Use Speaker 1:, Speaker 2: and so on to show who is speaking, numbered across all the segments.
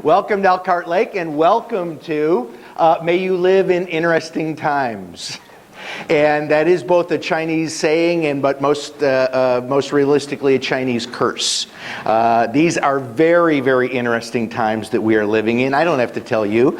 Speaker 1: Welcome to Elkhart Lake, and welcome to May You Live in Interesting Times. And that is both a Chinese saying but most realistically a Chinese curse. These are very, very interesting times that we are living in. I don't have to tell you.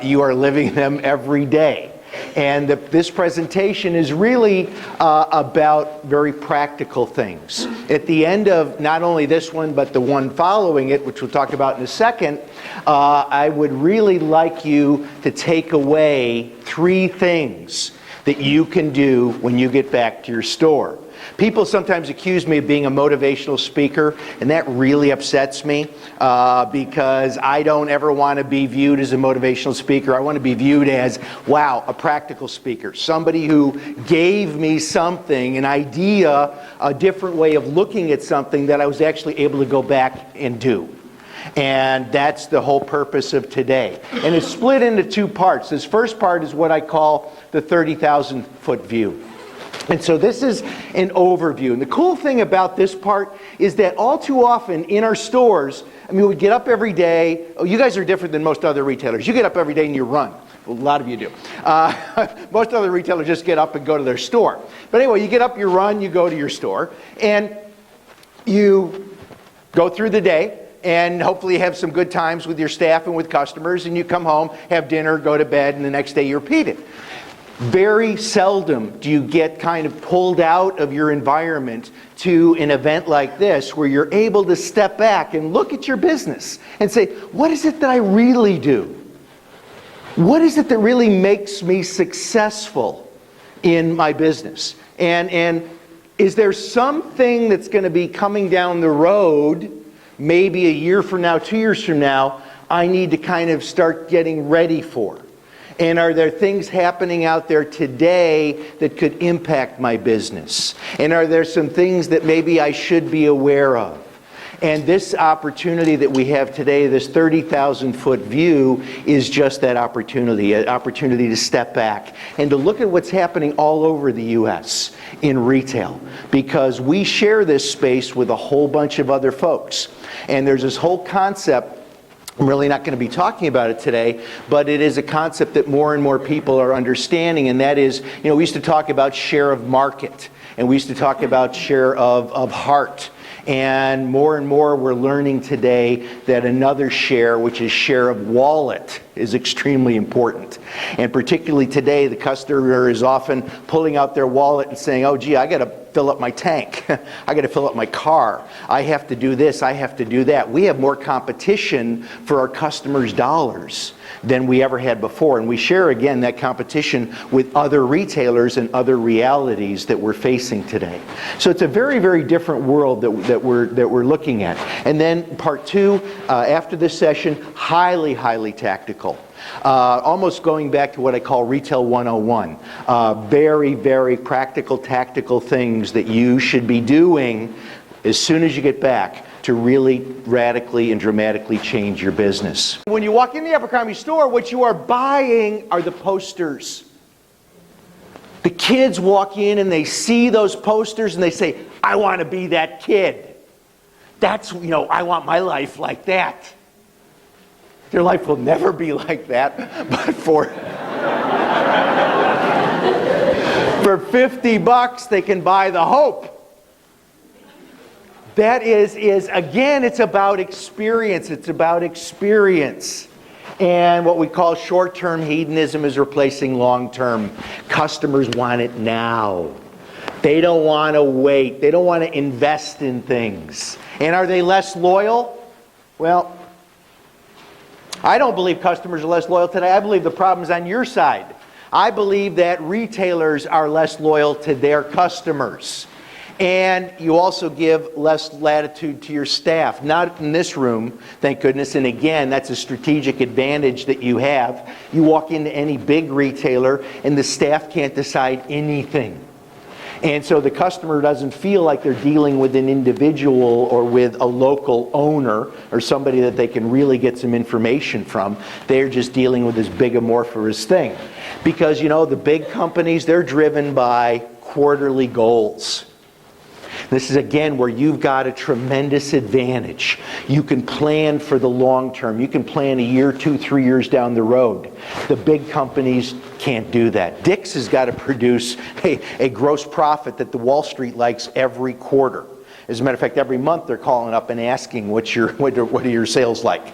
Speaker 1: You are living them every day. And this presentation is really about very practical things. At the end of not only this one, but the one following it, which we'll talk about in a second, I would really like you to take away 3 things that you can do when you get back to your store. People sometimes accuse me of being a motivational speaker, and that really upsets me because I don't ever want to be viewed as a motivational speaker. I want to be viewed as, wow, a practical speaker. Somebody who gave me something, an idea, a different way of looking at something that I was actually able to go back and do. And that's the whole purpose of today. And it's split into 2 parts. This first part is what I call the 30,000-foot view. And so this is an overview. And the cool thing about this part is that all too often in our stores, I mean, we get up every day. Oh, you guys are different than most other retailers. You get up every day and you run. Well, a lot of you do. Most other retailers just get up and go to their store. But anyway, you get up, you run, you go to your store, and you go through the day. And hopefully you have some good times with your staff and with customers, and you come home, have dinner, go to bed, and the next day you repeat it. Very seldom do you get kind of pulled out of your environment to an event like this where you're able to step back and look at your business and say, what is it that I really do? What is it that really makes me successful in my business? And is there something that's going to be coming down the road, maybe a year from now, 2 years from now, I need to kind of start getting ready for? And are there things happening out there today that could impact my business? And are there some things that maybe I should be aware of? And this opportunity that we have today, this 30,000-foot view, is just that opportunity, an opportunity to step back and to look at what's happening all over the U.S. in retail. Because we share this space with a whole bunch of other folks. And there's this whole concept. I'm really not going to be talking about it today, but it is a concept that more and more people are understanding, and that is, we used to talk about share of market, and we used to talk about share of heart. And more we're learning today that another share, which is share of wallet, is extremely important. And particularly today, the customer is often pulling out their wallet and saying, oh gee, I got to fill up my tank. I got to fill up my car. I have to do this. I have to do that. We have more competition for our customers' dollars than we ever had before. And we share, again, that competition with other retailers and other realities that we're facing today. So it's a very, very different world that we're looking at. And then part 2, after this session, highly, highly tactical. Almost going back to what I call Retail 101. Very, very practical, tactical things that you should be doing as soon as you get back to really radically and dramatically change your business. When you walk in the Abercrombie store, what you are buying are the posters. The kids walk in and they see those posters and they say, I want to be that kid. That's, I want my life like that. Their life will never be like that, but for $50 they can buy the hope. That is again, it's about experience. It's about experience. And what we call short-term hedonism is replacing long-term. Customers want it now. They don't want to wait. They don't want to invest in things. And are they less loyal? Well, I don't believe customers are less loyal today. I believe the problem's on your side. I believe that retailers are less loyal to their customers. And you also give less latitude to your staff. Not in this room, thank goodness. And again, that's a strategic advantage that you have. You walk into any big retailer and the staff can't decide anything. And so the customer doesn't feel like they're dealing with an individual or with a local owner or somebody that they can really get some information from. They're just dealing with this big amorphous thing. Because, the big companies, they're driven by quarterly goals. This is, again, where you've got a tremendous advantage. You can plan for the long term. You can plan a year, 2, 3 years down the road. The big companies can't do that. Dick's has got to produce a gross profit that the Wall Street likes every quarter. As a matter of fact, every month they're calling up and asking, what are your sales like?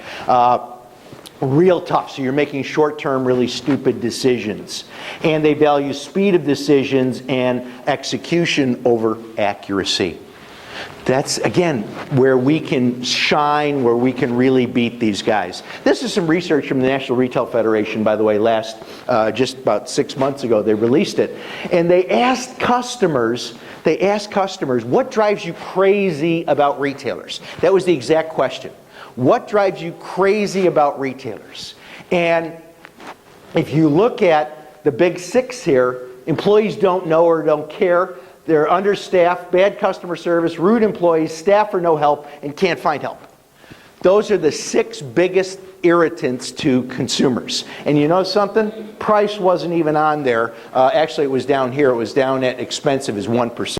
Speaker 1: Real tough. So you're making short-term, really stupid decisions. And they value speed of decisions and execution over accuracy. That's, again, where we can shine, where we can really beat these guys. This is some research from the National Retail Federation, by the way, just about 6 months ago, they released it. And they asked customers, what drives you crazy about retailers? That was the exact question. What drives you crazy about retailers? And if you look at the big 6 here, employees don't know or don't care, they're understaffed, bad customer service, rude employees, staff or no help, and can't find help. Those are the 6 biggest irritants to consumers. And you know something? Price wasn't even on there. Actually, it was down here. It was down at expensive as 1%.